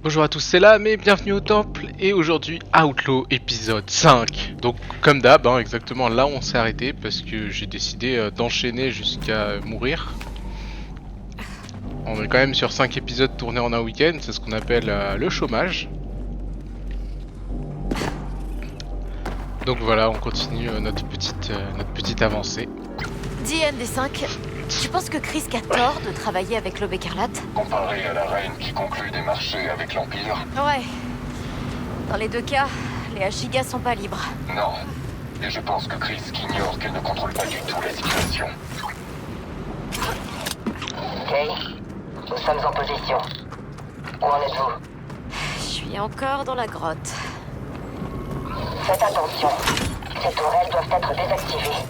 Bonjour à tous, c'est Lame et bienvenue au temple. Et aujourd'hui, Outlaw épisode 5. Donc, comme d'hab, exactement là où on s'est arrêté parce que j'ai décidé d'enchaîner jusqu'à mourir. On est quand même sur 5 épisodes tournés en un week-end, c'est ce qu'on appelle le chômage. Donc voilà, on continue notre petite avancée. Dis ND5, tu penses que Chris a tort de travailler avec l'Aube écarlate? Comparé à la reine qui conclut des marchés avec l'Empire, Ouais. Dans les deux cas, les Ashigas sont pas libres. non. Et je pense que Chris ignore qu'elle ne contrôle pas du tout la situation. Kay, nous sommes en position. Où en êtes-vous? Je suis encore dans la grotte. Faites attention. Ces tourelles doivent être désactivées.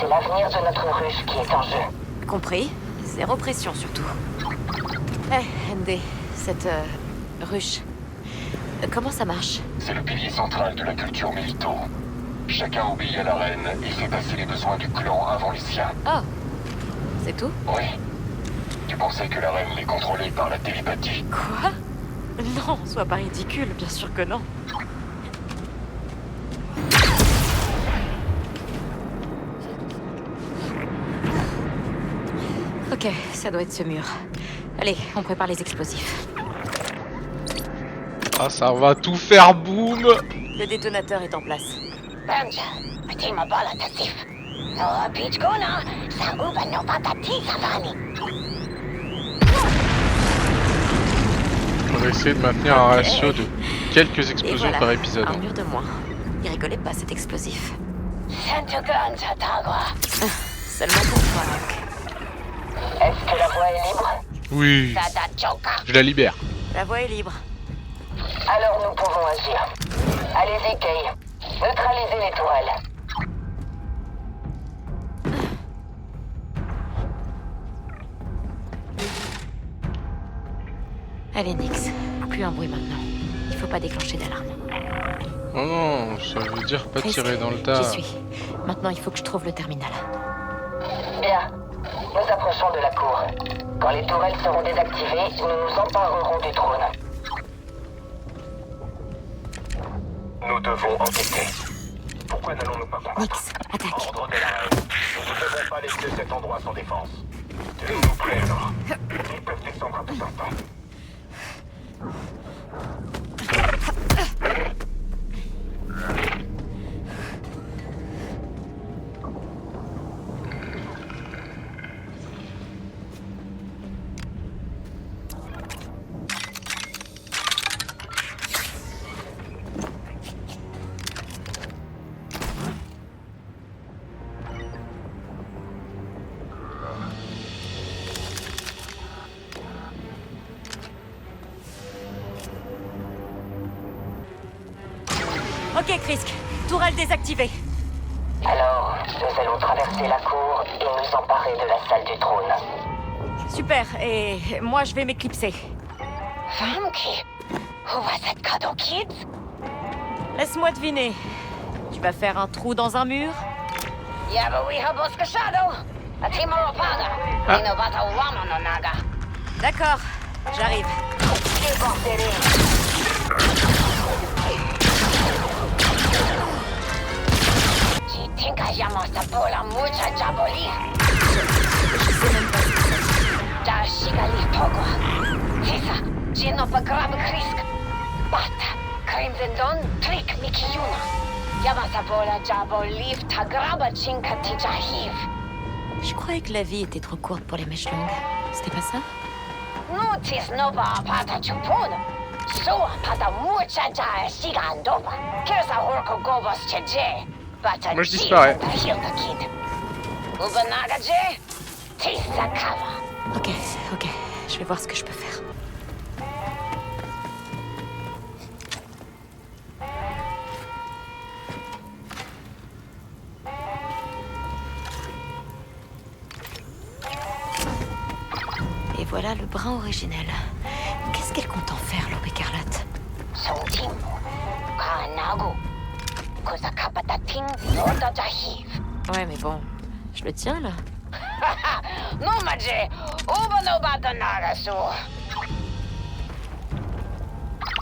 C'est l'avenir de notre ruche qui est en jeu. Compris? Zéro pression surtout. ND, cette ruche. Comment ça marche? C'est le pilier central de la culture Milito. Chacun obéit à la reine et fait passer les besoins du clan avant les siens. Oh. C'est tout? Oui. Tu pensais que la reine les contrôlait par la télépathie? Quoi? Non, sois pas ridicule, bien sûr que non. Ok, ça doit être ce mur. Allez, on prépare les explosifs. Ah, ça va tout faire boum. Le détonateur est en place. Benja, atima bala tasif. No pichkona, sa uba no patati savani. On va essayer de maintenir un ratio de quelques Et explosions voilà, par épisode. un mur de moins. Il rigolait pas cet explosif. Sentugan satagwa. Seulement pour toi, donc. Est-ce que la voie est libre? Oui, Sada choka. je la libère. La voie est libre. Alors nous pouvons agir. Allez-y, Kay. Neutralisez les tourelles. Allez, Nix. Plus un bruit maintenant. Il faut pas déclencher d'alarme. Oh non, ça veut dire pas Presque. tirer dans le tas. J'y suis. Maintenant, il faut que je trouve le terminal. Bien. Nous approchons de la cour. Quand les tourelles seront désactivées, nous nous emparerons du trône. Nous devons enquêter. Pourquoi n'allons-nous pas combattre? Nix, attaque. Ordre de la reine. Nous ne devons pas laisser cet endroit sans défense. S'il vous plaît, alors. Ils peuvent descendre à tout instant. Ok, Chris. Tourelle désactivée. Alors, nous allons traverser la cour et nous emparer de la salle du trône. Super. Et moi, je vais m'éclipser. Funky. Où va cette cadeau, kids? Laisse-moi deviner. Tu vas faire un trou dans un mur? D'accord. J'arrive. Je croyais que la vie était trop courte pour les mèches longues. C'était pas ça? Moi je disparais. Ok. Je vais voir ce que je peux faire. Et voilà le brin originel. Qu'est-ce qu'elle compte en faire, l'Aube écarlate? Ouais, mais bon, je le tiens là.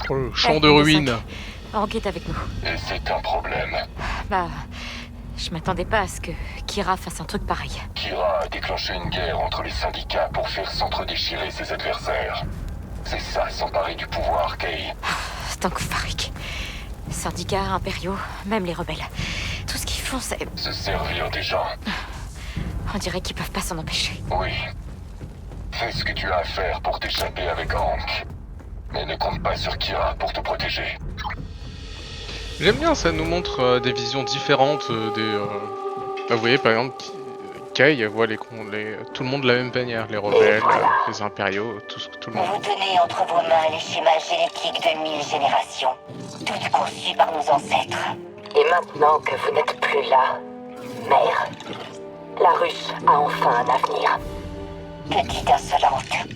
Oh, le champ de Hey, ruines. Enquête avec nous. Et c'est un problème. Bah, je m'attendais pas à ce que Kira fasse un truc pareil. Kira a déclenché une guerre entre les syndicats pour faire s'entre-déchirer ses adversaires. C'est ça, s'emparer du pouvoir, Kay. Stank Farik. Syndicats, impériaux, même les rebelles. Tout ce qu'ils font, c'est... Se servir des gens. On dirait qu'ils peuvent pas s'en empêcher. Oui. Fais ce que tu as à faire pour t'échapper avec Hank. Mais ne compte pas sur Kira pour te protéger. J'aime bien, ça nous montre des visions différentes bah, vous voyez, par exemple, Kay voit tout le monde de la même manière. Les rebelles, les impériaux, tout le monde. Vous tenez entre vos mains les schémas génétiques de 1000 générations, toutes conçues par nos ancêtres. Et maintenant que vous n'êtes plus là, mère, la ruche a enfin un avenir. Petite insolente,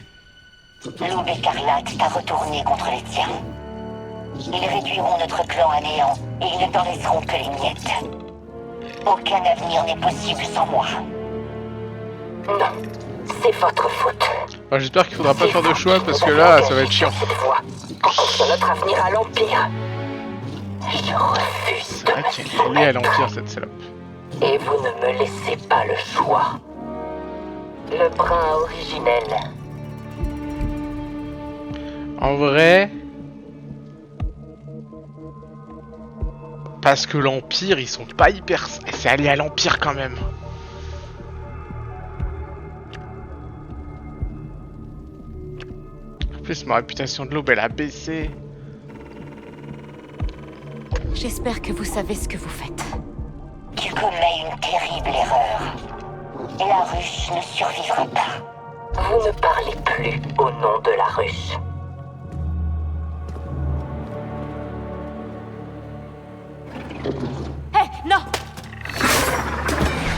l'aube écarlate t'a retourné contre les tiens. Ils réduiront notre clan à néant et ils ne t'en laisseront que les miettes. Aucun avenir n'est possible sans moi. Non, c'est votre faute. Ah, j'espère qu'il faudra pas faire de choix parce que là, ça va être chiant. Cette fois, en confiant notre avenir à l'Empire. Je refuse de C'est vrai qu'elle est liée à l'Empire, cette salope. Et vous ne me laissez pas le choix. Le brin originel. En vrai... Parce que l'Empire, ils sont pas hyper... C'est allié à l'Empire quand même. En plus, ma réputation de l'aube, elle a baissé. J'espère que vous savez ce que vous faites. Tu commets une terrible erreur. La ruche ne survivra pas. Vous ne parlez plus au nom de la ruche. Hé, non!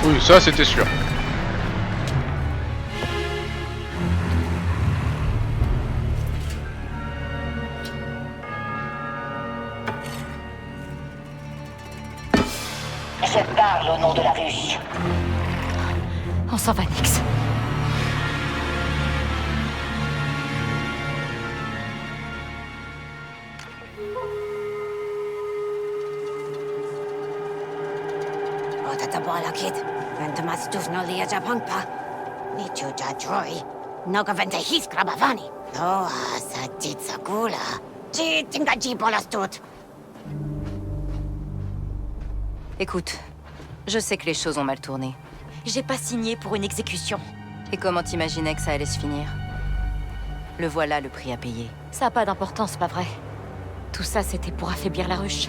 Oui, ça, c'était sûr. Je parle au nom de la ruche. On s'en va, Nyx. Otatabala-kid, Ventamastuvnoliajapangpa, Nichuja-Troy, Nogavente-Hiskrabavani, Loa Satitsakula, Chitingajibolastut. Écoute, je sais que les choses ont mal tourné. J'ai pas signé pour une exécution. Et comment t'imaginais que ça allait se finir? Le voilà le prix à payer. Ça a pas d'importance, pas vrai? Tout ça, c'était pour affaiblir la ruche.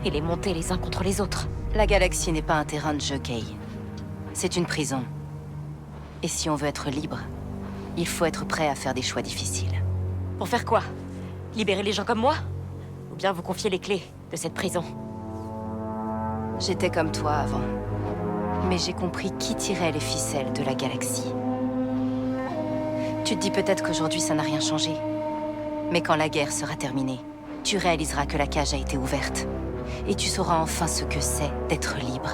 Et les monter les uns contre les autres. La galaxie n'est pas un terrain de jeu, Kay. C'est une prison. Et si on veut être libre, il faut être prêt à faire des choix difficiles. Pour faire quoi? Libérer les gens comme moi? Ou bien vous confier les clés de cette prison? J'étais comme toi avant. Mais j'ai compris qui tirait les ficelles de la galaxie. Tu te dis peut-être qu'aujourd'hui ça n'a rien changé. Mais quand la guerre sera terminée, tu réaliseras que la cage a été ouverte. Et tu sauras enfin ce que c'est d'être libre.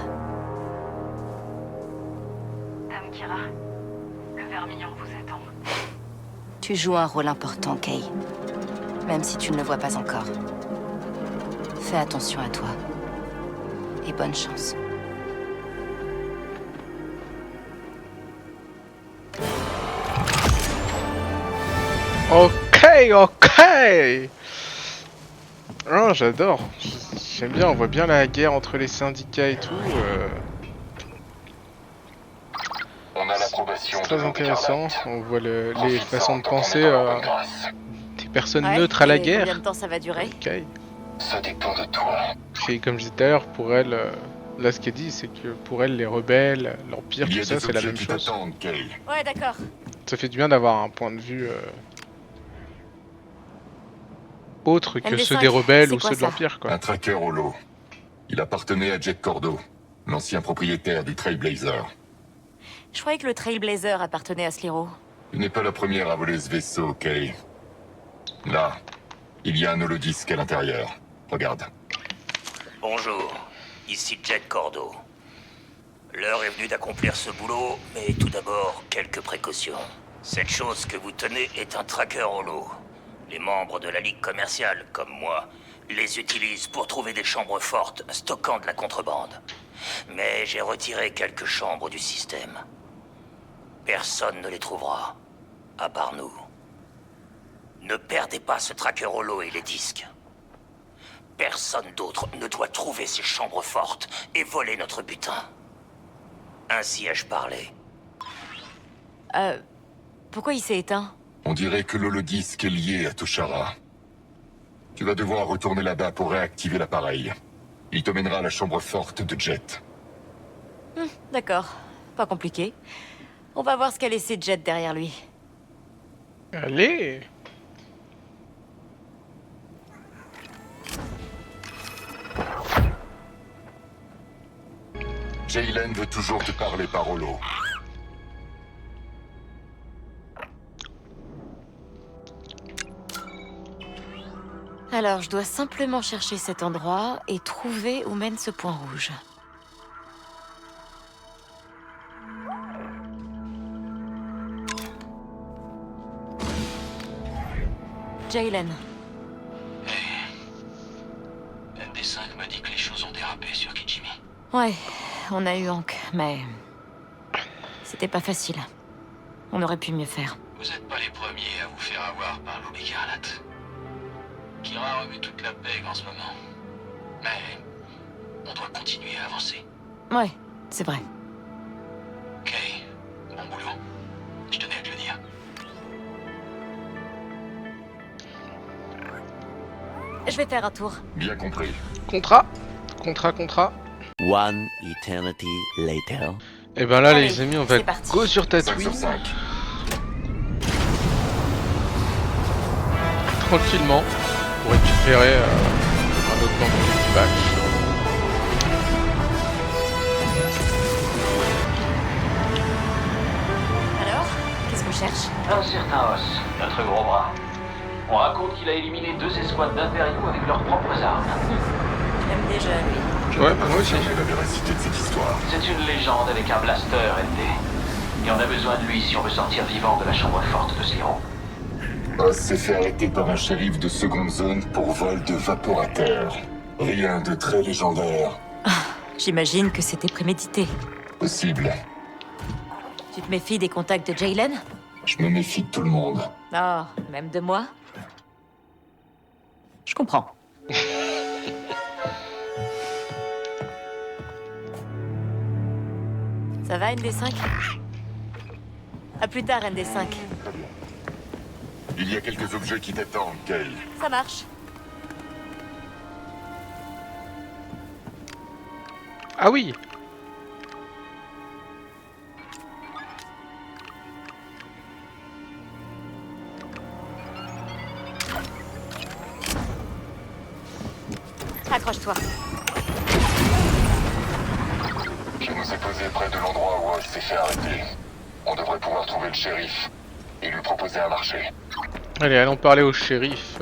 Dame Kira, le vermillon vous attend. Tu joues un rôle important, Kay. Même si tu ne le vois pas encore. Fais attention à toi. Et bonne chance. Ok. Oh, j'adore. J'aime bien, on voit bien la guerre entre les syndicats et tout. On a l'approbation C'est de très intéressant. l'Écarlate. On voit les Profite-en façons de tant qu'on penser est dans la bonne grâce. des personnes Ouais, neutres à la et combien guerre. de temps ça va durer? Ok. Ça dépend de toi. Et comme je disais tout à l'heure, pour elle, là ce qu'elle dit, c'est que pour elle, les rebelles, l'Empire, Il y tout a ça, des c'est la objets même qui chose. t'attendent, Kay. Ouais, d'accord. Ça fait du bien d'avoir un point de vue autre que ceux MD5, des rebelles c'est ou quoi ceux de ça? l'Empire, quoi. Un tracker holo. Il appartenait à Jet Cordo, l'ancien propriétaire du Trailblazer. Je croyais que le Trailblazer appartenait à Sliro. Tu n'es pas la première à voler ce vaisseau, Kay. Là, il y a un holodisque à l'intérieur. Regarde. Bonjour, ici Jet Cordo. L'heure est venue d'accomplir ce boulot, mais tout d'abord, quelques précautions. Cette chose que vous tenez est un tracker holo. Les membres de la Ligue commerciale, comme moi, les utilisent pour trouver des chambres fortes stockant de la contrebande. Mais j'ai retiré quelques chambres du système. Personne ne les trouvera, à part nous. Ne perdez pas ce tracker holo et les disques. Personne d'autre ne doit trouver ces chambres fortes et voler notre butin. Ainsi ai-je parlé. Pourquoi il s'est éteint? On dirait que l'holodisque est lié à Toshara. Tu vas devoir retourner là-bas pour réactiver l'appareil. Il te mènera à la chambre forte de Jet. D'accord, pas compliqué. On va voir ce qu'a laissé Jet derrière lui. Allez. Jaylen veut toujours te parler par holo. Alors, je dois simplement chercher cet endroit et trouver où mène ce point rouge. Jaylen. MD5 me dit que les choses ont dérapé sur Kijimi. Ouais, on a eu Hank, mais... c'était pas facile. On aurait pu mieux faire. Vous êtes pas les premiers à vous faire avoir par l'Omégarate. Kira remue toute la pègre en ce moment. Mais... on doit continuer à avancer. Ouais, c'est vrai. Ok, bon boulot. Je tenais à te le dire. Je vais faire un tour. Bien compris. Contrat. One eternity later. Et ben là, Allez, les amis, on va c'est parti. go sur 5 Tatooine. sur 5. Tranquillement. Pour récupérer un autre membre de l'équipage. Alors, qu'est-ce qu'on cherche? Un certain Os, notre gros bras. On raconte qu'il a éliminé 2 escouades d'impériaux avec leurs propres armes. J'aime déjà, lui. Ouais, moi aussi. La véracité de cette histoire. C'est une légende avec un blaster, LD. Et on a besoin de lui si on veut sortir vivant de la chambre forte de Sliro. Os s'est fait arrêter par un shérif de seconde zone pour vol de vaporateur. Rien de très légendaire. J'imagine que c'était prémédité. Possible. Tu te méfies des contacts de Jaylen? Je me méfie de tout le monde. Oh, même de moi? Je comprends. Ça va, ND5? À plus tard, ND5. Il y a quelques objets qui t'attendent, Kay. Ça marche. Ah oui. Accroche-toi. Je nous ai posé près de l'endroit où Os s'est fait arrêter. On devrait pouvoir trouver le shérif et lui proposer un marché. Allez, allons parler au shérif.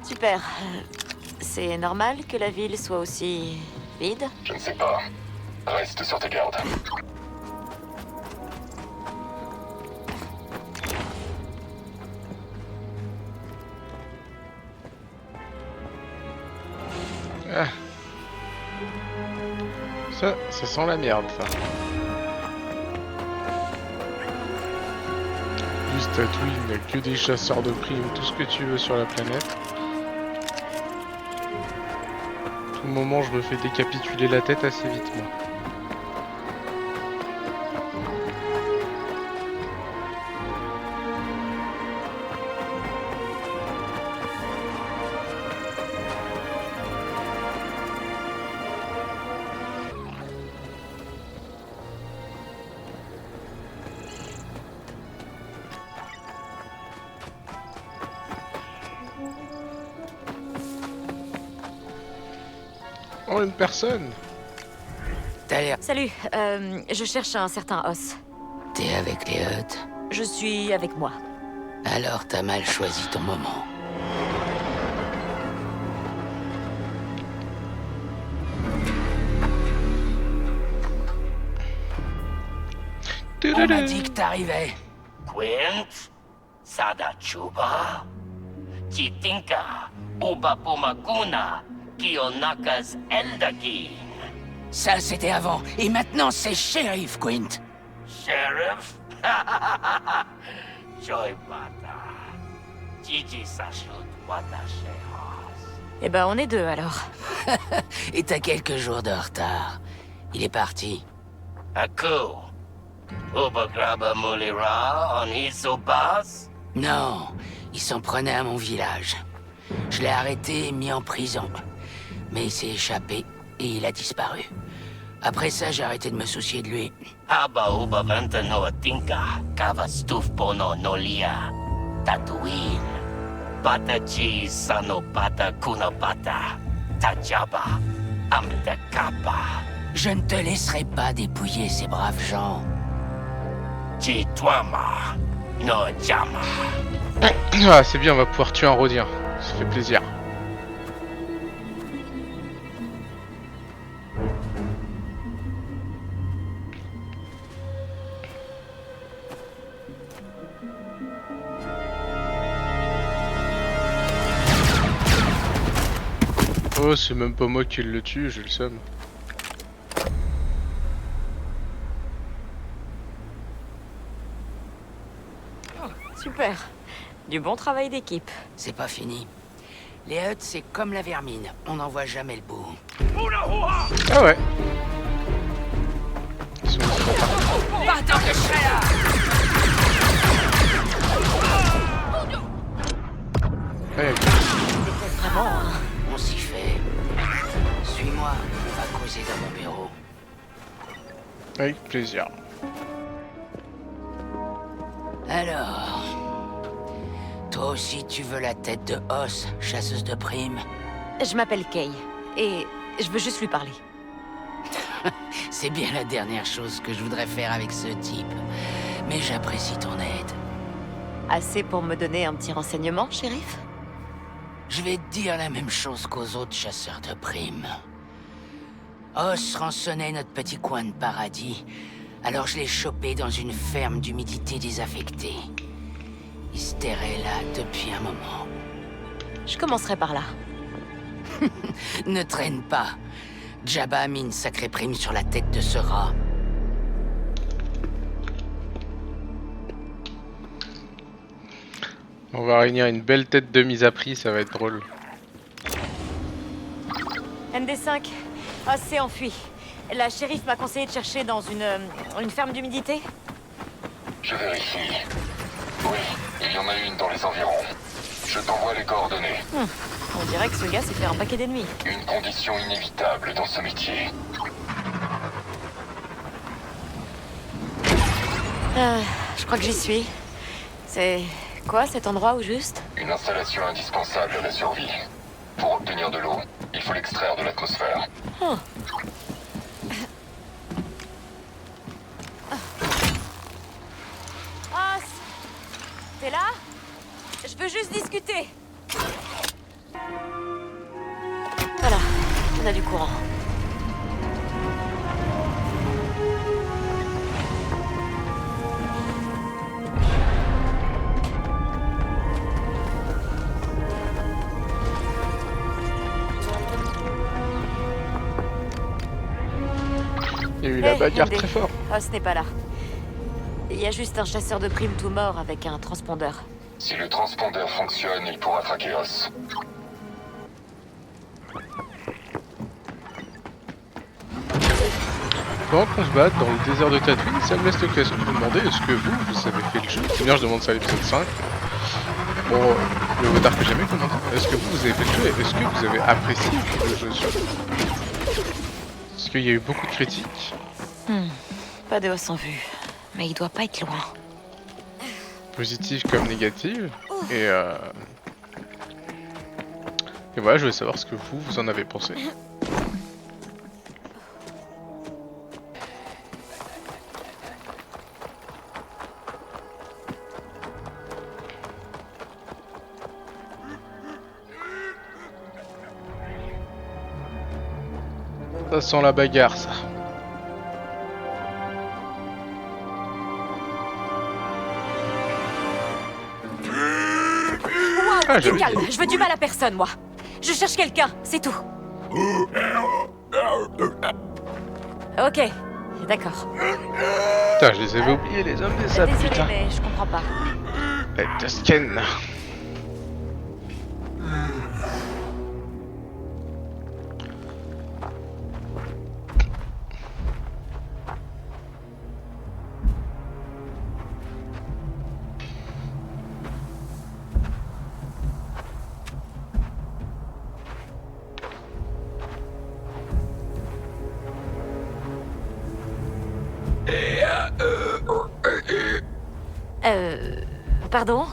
Super. C'est normal que la ville soit aussi vide? Je ne sais pas. Reste sur tes gardes. Ah. Ça sent la merde, ça. Juste Tatooine, il n'y a que des chasseurs de primes, tout ce que tu veux sur la planète. À tout moment, je me fais décapituler la tête assez vite, moi. Oh, une personne. T'as l'air... Salut, je cherche un certain Os. T'es avec les Hutt? Je suis avec moi. Alors t'as mal choisi ton moment. On m'a dit que t'arrivais. Quint, Sadachuba, Chitinka, Ubapumakuna, Kionakas Eldaki. Ça, c'était avant. Et maintenant, c'est shérif, Quint. Sheriff? Joy Bata. Gigi Sashut Watashehas. Eh ben, on est deux, alors. Et t'as quelques jours de retard. Il est parti. Aku. Ubagraba Mulira on Isobas? Non, il s'en prenait à mon village. Je l'ai arrêté et mis en prison. Mais il s'est échappé et il a disparu. Après ça, j'ai arrêté de me soucier de lui. Aba Uba Ventano Tinka, Kavastuf Pono Nolia, Tatooine, Patachi Sano Pata Kunapata, Tajaba, Amtakapa, Je ne te laisserai pas dépouiller ces braves gens. Chitwama, No Jama. Ah, c'est bien, on va pouvoir tuer un Rhodien. Ça fait plaisir. Oh, c'est même pas moi qui le tue, j'ai le seum. Super. Du bon travail d'équipe. C'est pas fini. Les Hutt, c'est comme la vermine. On n'en voit jamais le bout. Ah ouais. Pas tant que je serai là! Ouais, Vraiment, hein. On s'y fait. Suis-moi, on va causer dans mon bureau. avec plaisir. Alors... Toi aussi, tu veux la tête de Os, chasseuse de primes? Je m'appelle Kay, et je veux juste lui parler. C'est bien la dernière chose que je voudrais faire avec ce type. Mais j'apprécie ton aide. Assez pour me donner un petit renseignement, shérif? Je vais te dire la même chose qu'aux autres chasseurs de primes. Os rançonnait notre petit coin de paradis, alors je l'ai chopé dans une ferme d'humidité désaffectée. Il se terrait là depuis un moment. Je commencerai par là. Ne traîne pas. Jabba a mis une sacrée prime sur la tête de ce rat. On va réunir une belle tête de mise à prix, ça va être drôle. ND5, s'est enfui. La shérif m'a conseillé de chercher dans une ferme d'humidité. Je vérifie. Oui, il y en a une dans les environs. Je t'envoie les coordonnées. On dirait que ce gars s'est fait un paquet d'ennemis. Une condition inévitable dans ce métier. Je crois que j'y suis. C'est quoi cet endroit au juste? Une installation indispensable à la survie. Pour obtenir de l'eau, il faut l'extraire de l'atmosphère. Oh. Os, t'es là? Je veux juste discuter. Voilà, on a du courant. Il y a eu la bagarre ND. très fort. Os n'est pas là. Il y a juste un chasseur de primes tout mort avec un transpondeur. Si le transpondeur fonctionne, il pourra traquer Os. Pendant qu'on se bat dans le désert de Tatooine, ça me laisse l'occasion de vous demander est-ce que vous avez fait le jeu? D'ailleurs, je demande ça à l'épisode 5. Bon, le retard que jamais commenté. Est-ce que vous avez fait le jeu et est-ce que vous avez apprécié le jeu surtout? Parce qu'il y a eu beaucoup de critiques. Pas de Os en vue, mais il doit pas être loin. Positives comme négatives. Et voilà, je voulais savoir ce que vous en avez pensé. Ça sent la bagarre, ça. Ah, Du calme, je veux du mal à personne, moi. Je cherche quelqu'un, c'est tout. Ok, d'accord. Putain, je les avais oubliés, les hommes des sables, Désolé, putain. mais je comprends pas. La Tusken. Pardon?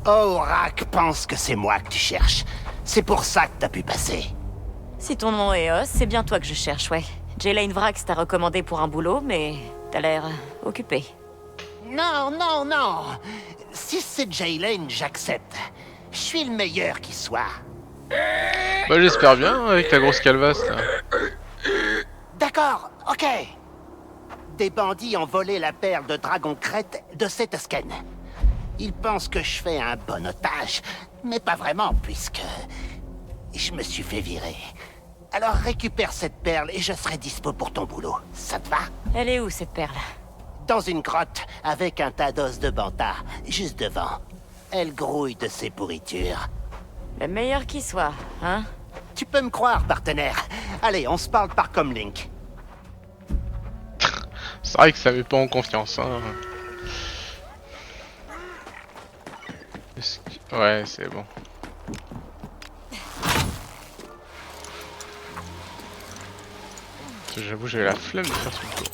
Oh, Rack pense que c'est moi que tu cherches. C'est pour ça que t'as pu passer. Si ton nom est Os, c'est bien toi que je cherche, ouais. Jaylen Vrax t'a recommandé pour un boulot, mais t'as l'air occupé. Non, non, non. Si c'est Jaylen, j'accepte. Je suis le meilleur qui soit. Bah, j'espère bien, avec ta grosse calvasse, là. D'accord, ok. Des bandits ont volé la perle de dragon crête de cette Tusken. Ils pensent que je fais un bon otage, mais pas vraiment, puisque je me suis fait virer. Alors récupère cette perle et je serai dispo pour ton boulot. Ça te va? Elle est où, cette perle? Dans une grotte, avec un tas d'os de banta, juste devant. Elle grouille de ses pourritures. Le meilleur qui soit, hein? Tu peux me croire, partenaire. Allez, on se parle par comlink. C'est vrai que ça met pas en confiance, hein. Ouais, c'est bon. J'avoue, j'ai la flemme de faire ce tour.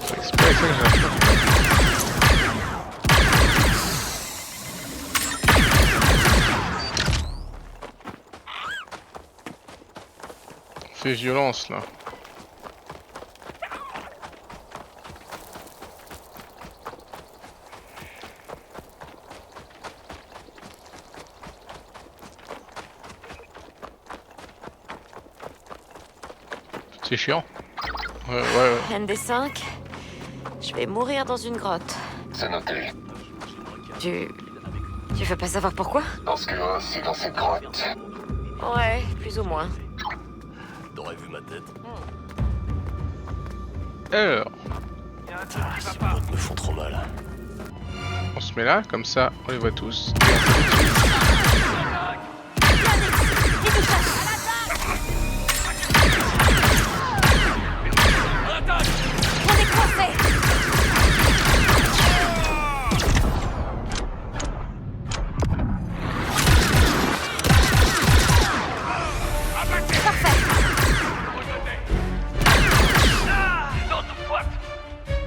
C'est exprès avec ça que j'ai la flemme. Fait violence là. C'est chiant. Ouais. ND5, je vais mourir dans une grotte. C'est noté. Tu veux pas savoir pourquoi? Parce que c'est dans cette grotte. Ouais, plus ou moins. T'aurais vu ma tête? Alors, Ces potes me font trop mal. on se met là, comme ça, on les voit tous. On est coincés!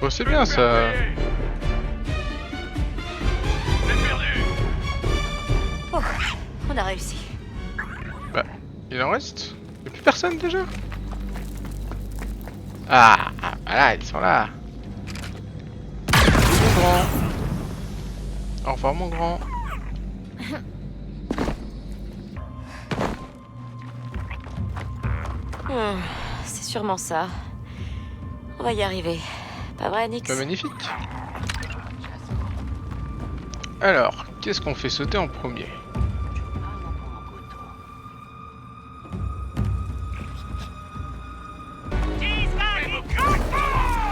Oh, c'est bien ça. Oh, on a réussi. Bah, il en reste? Y'a plus personne déjà? Ah, voilà, ils sont là. Mon grand. Au revoir mon grand. C'est sûrement ça. On va y arriver. Pas vrai, Nix? Bah, magnifique. Alors, qu'est-ce qu'on fait sauter en premier?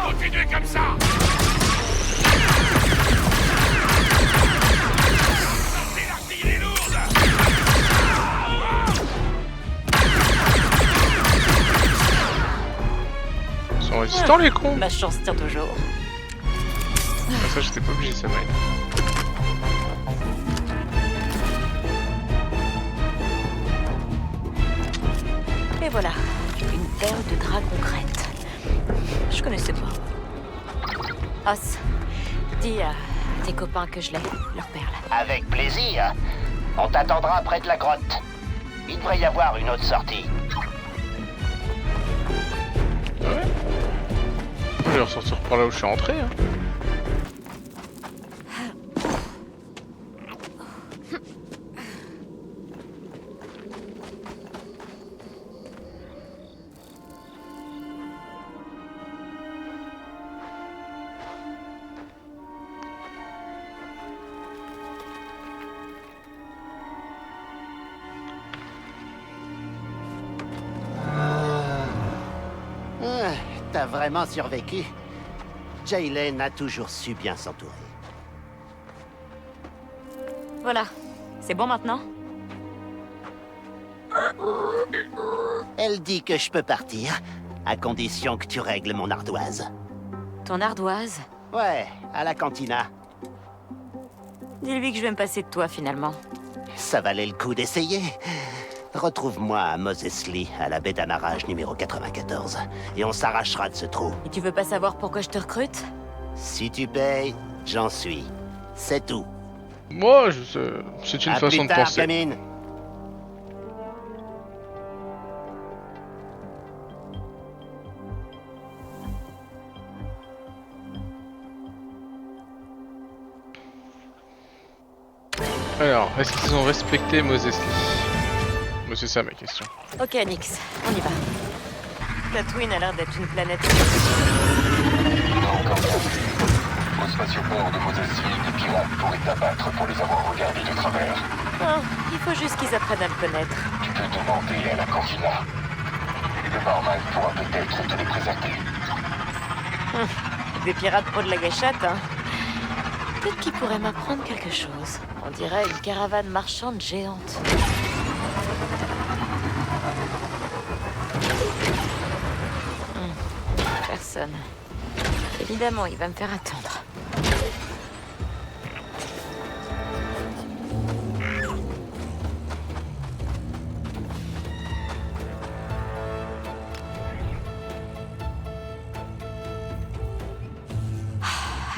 Continuez comme ça! Sortez l'artillerie lourde! Ils sont résistants les cons. Ma chance tient toujours. Ah, ça j'étais pas obligé, ça m'aide. Et voilà, une perle de dragon crête. Je connaissais pas. Os, dis à tes copains que je l'ai, leur perle. Avec plaisir. On t'attendra près de la grotte. Il devrait y avoir une autre sortie. Ah ouais? Je vais ressortir par là où je suis entré. Hein. t'as vraiment survécu. Jaylen a toujours su bien s'entourer. Voilà. C'est bon maintenant? Elle dit que je peux partir, à condition que tu règles mon ardoise. Ton ardoise? Ouais, à la cantina. Dis-lui que je vais me passer de toi, finalement. Ça valait le coup d'essayer. Retrouve-moi à Moses Lee, à la baie d'amarrage numéro 94, et on s'arrachera de ce trou. Et tu veux pas savoir pourquoi je te recrute? Si tu payes, j'en suis. C'est tout. Moi, c'est une À façon plus de tard, penser. gamine. Alors, est-ce qu'ils ont respecté Moses Lee? Moi, c'est ça ma question. Ok, Nix, on y va. Tatooine a l'air d'être une planète. Au spatioport de Moses Lee, des pirates pourraient t'abattre pour les avoir regardés de travers. Oh, il faut juste qu'ils apprennent à le connaître. Tu peux demander à la cantina. Le barman pourra peut-être te les présenter. Des pirates pour de la gâchette, hein. Peut-être qu'ils pourraient m'apprendre quelque chose. On dirait une caravane marchande géante. Personne. Évidemment, il va me faire attendre.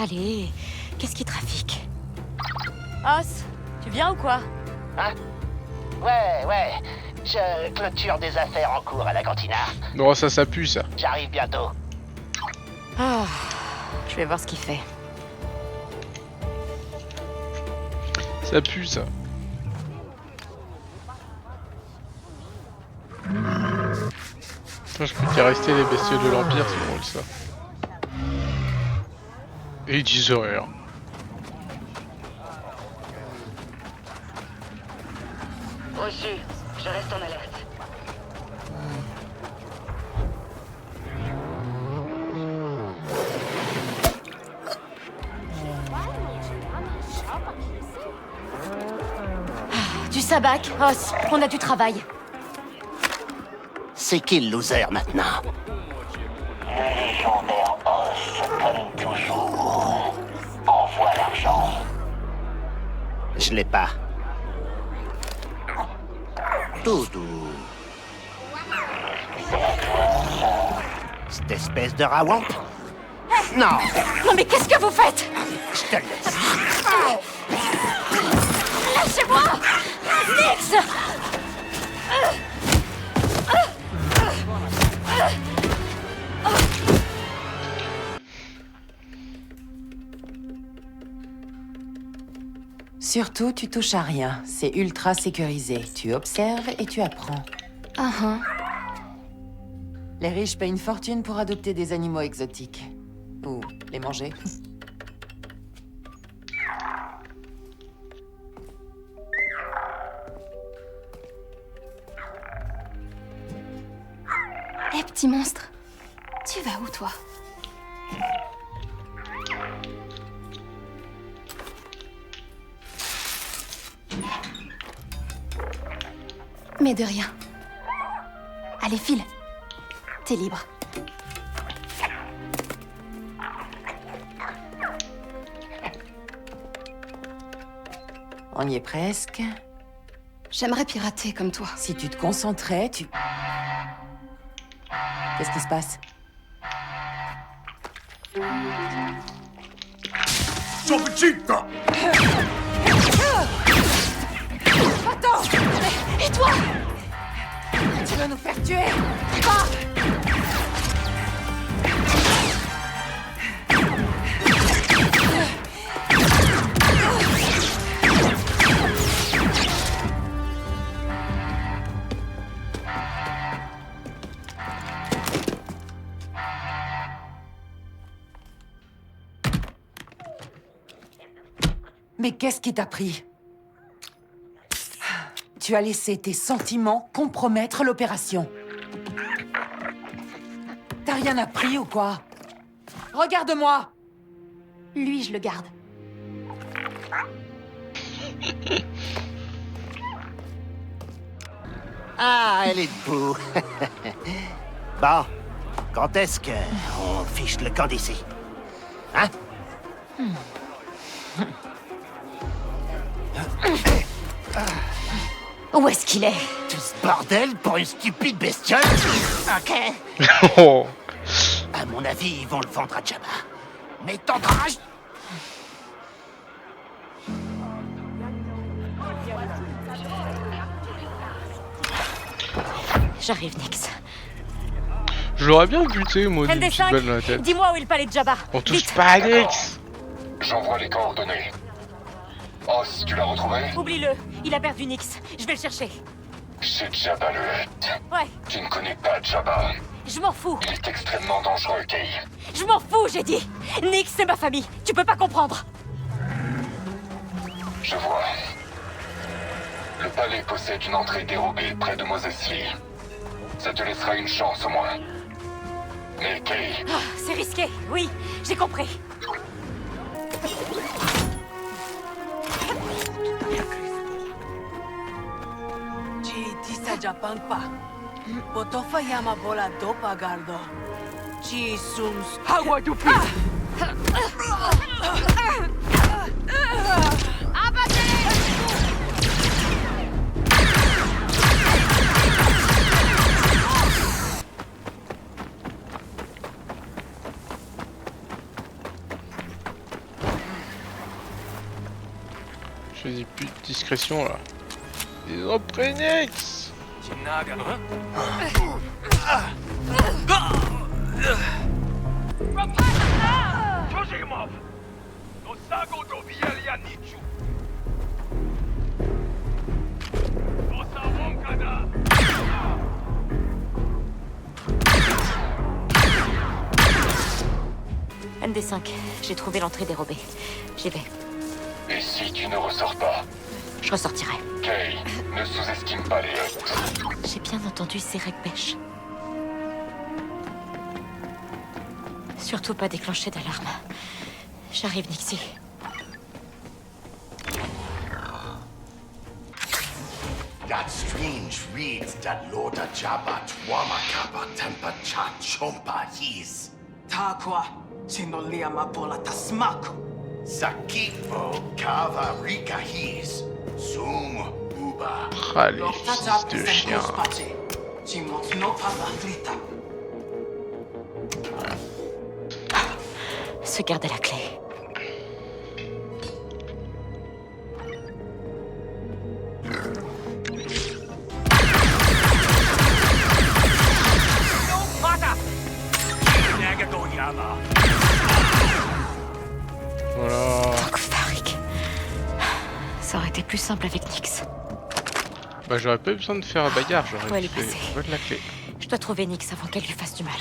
Allez, qu'est-ce qui trafique? Os, tu viens ou quoi? Hein? Ouais. Je clôture des affaires en cours à la cantina. Non, ça pue ça. J'arrive bientôt. Ah, je vais voir ce qu'il fait. Ça pue ça. Putain, je crois qu'il restait les bestioles de l'Empire, c'est drôle ça. Et ils disent rien. Reçu. Je reste en alerte. Du sabac, Os, on a du travail. C'est qui le loser maintenant? Le légendaire Os, comme toujours. Envoie l'argent. Je l'ai pas. Doudou. Cette espèce de rawamp? Non! Non mais qu'est-ce que vous faites? Je te laisse. Lâchez-moi! Nix! Surtout, tu touches à rien. C'est ultra sécurisé. Tu observes et tu apprends. Les riches payent une fortune pour adopter des animaux exotiques. Ou les manger. Hé, petit monstre. Tu vas où, toi? Mais de rien. Allez, file. T'es libre. On y est presque. J'aimerais pirater comme toi. Si tu te concentrais, tu... Qu'est-ce qui se passe? Attends! Et toi? Tu veux nous faire tuer? Pas! Mais qu'est-ce qui t'a pris? Tu as laissé tes sentiments compromettre l'opération. T'as rien appris ou quoi? Regarde-moi! Lui, je le garde. Ah, elle est debout. Bon, quand est-ce qu'on fiche le camp d'ici? Hein? Où est-ce qu'il est? Tout ce bordel pour une stupide bestiole? Ok. Oh. À mon avis, ils vont le vendre à Jabba. Mais t'entendras... J'arrive, Nix. Je l'aurais bien buté, moi, d'une petite ND5, balle dans la tête. dis-moi où est le palais de Jabba. On touche Vite. pas à Nix. J'envoie les coordonnées. Os, tu l'as retrouvé? Oublie-le, il a perdu Nix. Je vais le chercher. C'est Jabba le Hutt. Ouais, Tu ne connais pas Jabba. je m'en fous. Il est extrêmement dangereux, Kay. Je m'en fous, j'ai dit. Nix, c'est ma famille. Tu peux pas comprendre. Je vois. Le palais possède une entrée dérobée près de Moses Lee. Ça te laissera une chance au moins. Mais Kay... Ah, c'est risqué, oui, j'ai compris. Ci tisa Japan pa. Botofa yama bola dopa gardo. Ci sums. Agua dupi. Je dis plus de discrétion là. Ils ont pris Nix. ND5, j'ai trouvé l'entrée dérobée. J'y vais. Et si tu ne ressors pas? Je ressortirai. Kay, ne sous-estime pas les Hutt. J'ai bien entendu ces pêche. Surtout pas déclencher d'alarme. J'arrive, Nixie. That strange reads that Lord Jabba Twama Kappa Tempa Cha Chompa His. Takwa, sinolia mapola tasmako. Sakipo Kava Rika His. Sum Uba. Ah, les fils de chien. Se garder la clé. Voilà. Farik. Ça aurait été plus simple avec Nix. Bah j'aurais pas eu besoin de faire bagarre, j'aurais Ouais, fait de la clé. Je dois trouver Nix avant qu'elle lui fasse du mal.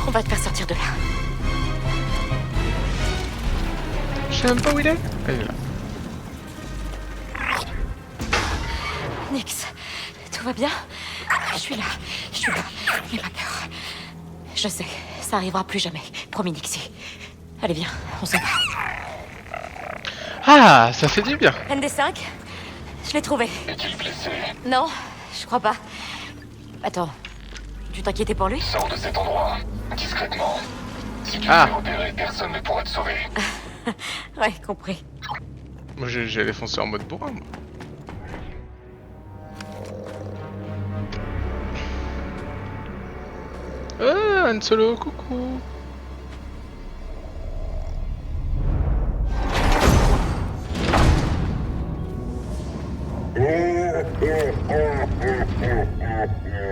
On va te faire sortir de là. Je sais même pas où il est. Ah, il est là. Nix, tout va bien? Je suis là, n'aie pas peur. Je sais, ça arrivera plus jamais. Promis, Nixie. Allez, viens, on s'en va. Ah, ça fait du bien. ND5, je l'ai trouvé. Est-il blessé? Non, je crois pas. Attends, tu t'inquiétais pour lui? Sors de cet endroit, discrètement. Si tu te fais repérer, personne ne pourra te sauver. Ouais, compris. Moi j'allais foncer en mode bourrin, moi. Ah, Han Solo, coucou.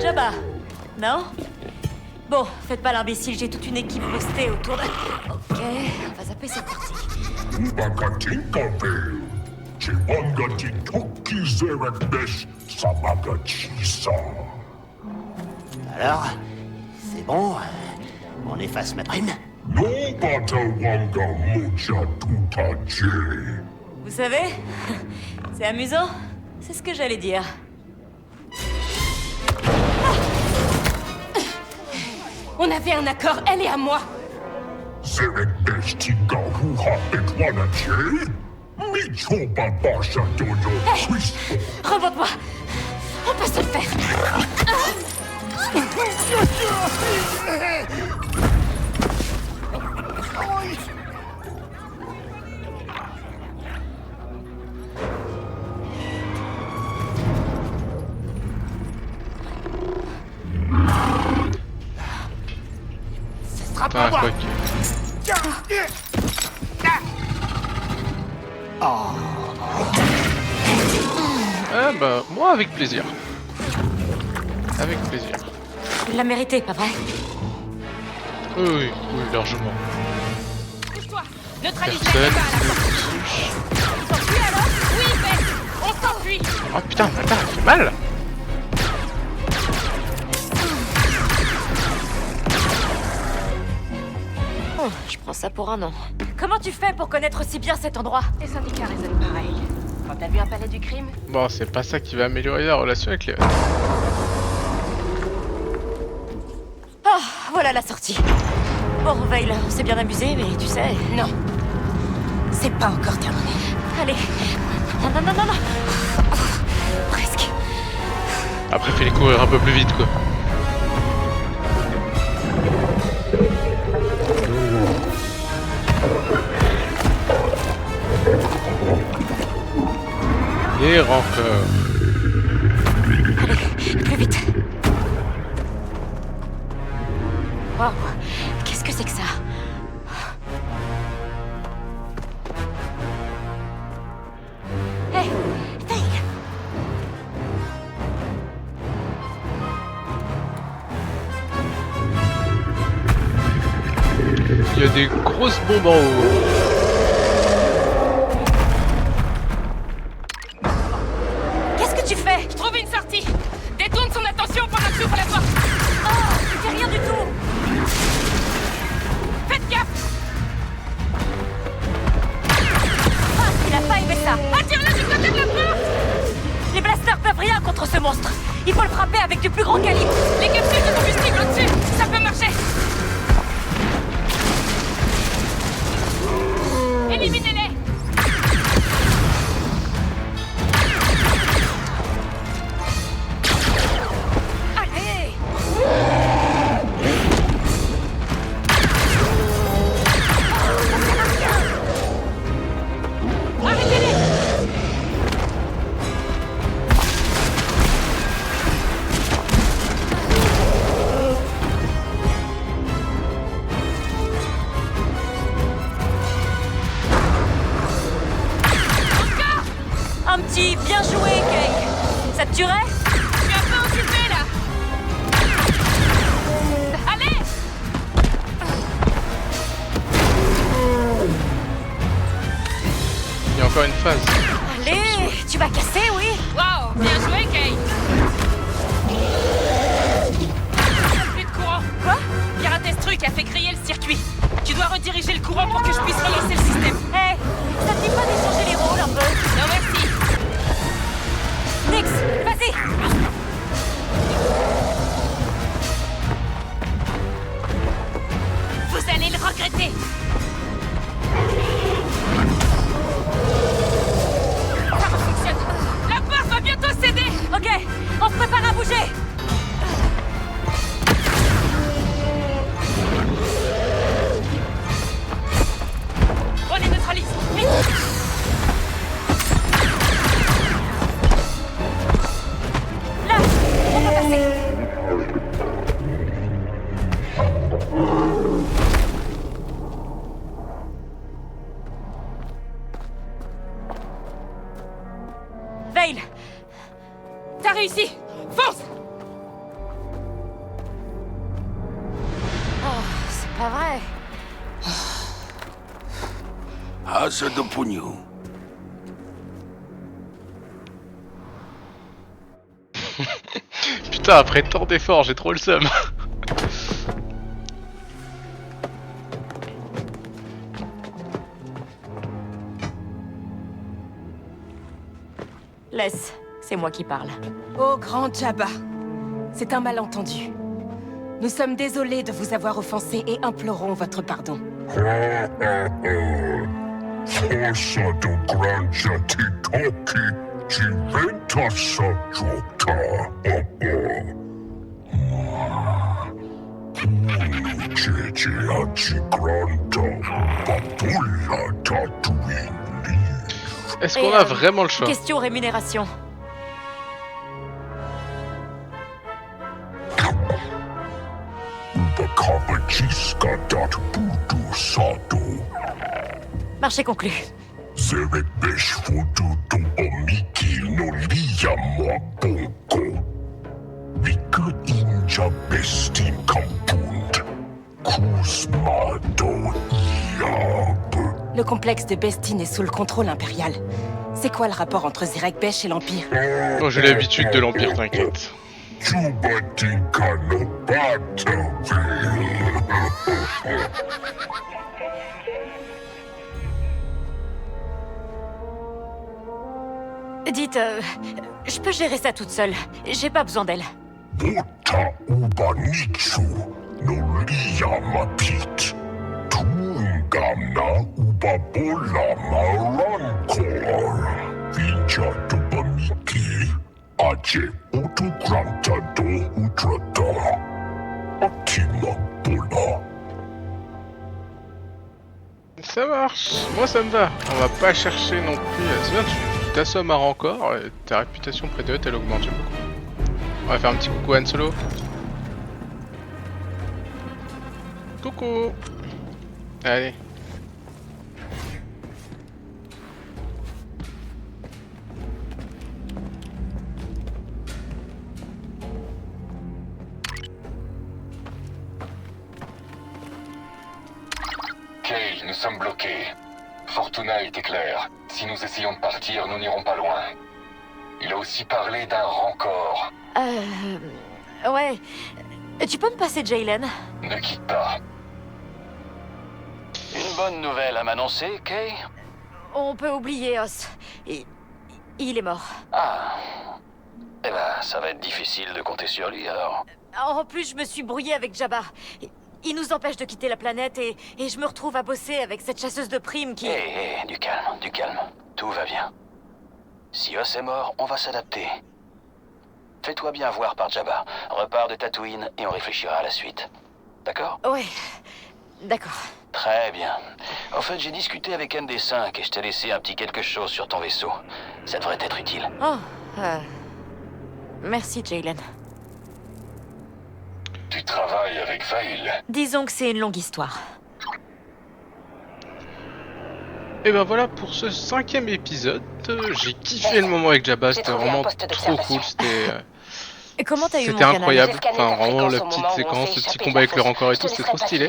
Jabba, non? Bon, faites pas l'imbécile, j'ai toute une équipe postée autour de... Ok, on va zapper cette partie. Alors, c'est bon? On efface ma prime? Vous savez, c'est amusant. c'est ce que j'allais dire. On avait un accord, elle et à moi. Remonte-moi. On peut se le faire. Ce sera pas moi. Ah bah, moi avec plaisir. Avec plaisir. Il l'a mérité, pas vrai? Oui, largement. Bouge-toi. Neutralise Personne la ne touche. On s'enfuit alors? Oui, Beth. On s'enfuit. Oh putain, attends, elle fait mal. Oh, je prends ça pour un nom. Comment tu fais pour connaître si bien cet endroit? Les syndicats raisonnent pareil. Quand t'as vu un palais du crime? Bon, c'est pas ça qui va améliorer la relation avec les... Oh, voilà la sortie. Bon, Veil, on s'est bien amusé, mais tu sais... Non. C'est pas encore terminé. Allez. Non, non, non, non, non. Presque. Après, fais-les courir un peu plus vite, quoi. Et encore. Allez, plus vite. Wow, qu'est-ce que c'est que ça? Hé, hey, Veil. Il y a des grosses bombes en haut. Qu'est-ce que tu fais? Je trouve une sortie. Détourne son attention pendant que j'ouvre la porte. Oh, tu fais rien du tout. Faites gaffe. Ah, il a pas aimé ça. Attire-le du côté de la porte. Les blasters peuvent rien contre ce monstre. Il faut le frapper avec du plus grand calibre. Les capsules de combustible au-dessus. Ça peut marcher. Éliminez-les. Allez. Arrêtez-les. Un petit bien joué, Kay. Ça te tuerait? Je suis un peu occupé là. Allez. Il y a encore une phase. Allez, tu vas casser, oui? Wow, bien joué, Kay. Plus de courant. Quoi? Pirates truc a fait griller le circuit. Tu dois rediriger le courant pour que je puisse relancer le système. Hé, ça te dit pas d'échanger les rôles un peu? Non, merci. Nix, vas-y. Vous allez le regretter. Ça fonctionne. La porte va bientôt céder. Ok, on se prépare à bouger. On les neutralise. Vite. Là, on peut passer. Veil. T'as réussi. Fonce. Oh, c'est pas vrai. Asa do punho. Putain, après tant d'efforts, j'ai trop le seum. Laisse, c'est moi qui parle. Oh, grand Jabba. C'est un malentendu. Nous sommes désolés de vous avoir offensé et implorons votre pardon. Est-ce qu'on a vraiment le choix? Question rémunération. Marché conclu. Le complexe de Bestine est sous le contrôle impérial. C'est quoi le rapport entre Zerek Besh et l'Empire? Oh, j'ai l'habitude de l'Empire, t'inquiète. Dites, je peux gérer ça toute seule. J'ai pas besoin d'elle. Ça marche, moi ça me va. On va pas chercher non plus. C'est bien, tu t'assommes à Rancor, et ta réputation près d'eux, elle augmente, j'aime beaucoup. On va faire un petit coucou à Han Solo. Coucou. Allez. Kay, nous sommes bloqués. Fortuna était claire. Si nous essayons de partir, nous n'irons pas loin. Il a aussi parlé d'un Rancor. Ouais. Tu peux me passer Jaylen? Ne quitte pas. Une bonne nouvelle à m'annoncer, Kay? On peut oublier Os. Il est mort. Ah. Eh ben, ça va être difficile de compter sur lui, alors. En plus, je me suis brouillée avec Jabba. Il nous empêche de quitter la planète et je me retrouve à bosser avec cette chasseuse de primes qui... Hé, du calme, du calme. Tout va bien. Si Os est mort, on va s'adapter. Fais-toi bien voir par Jabba. Repars de Tatooine et on réfléchira à la suite. D'accord? Ouais, d'accord. Très bien. En fait, j'ai discuté avec MD5 et je t'ai laissé un petit quelque chose sur ton vaisseau. Ça devrait être utile. Oh, merci Jaylen. Tu travailles avec Vail. Disons que c'est une longue histoire. Et ben voilà pour ce 5e épisode. J'ai kiffé le moment avec Jabba, c'était vraiment trop cool. Comment t'as eu mon C'était incroyable. canal Enfin, vraiment la petite séquence, le petit combat avec le Rancor et tout, c'était trop stylé.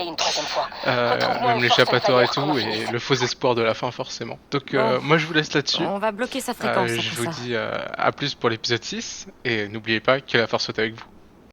Même l'échappatoire et tout, et le faux espoir de la fin forcément. Donc moi je vous laisse là-dessus. On va bloquer sa fréquence. Je vous dis à plus pour l'épisode 6, et n'oubliez pas que la force soit avec vous.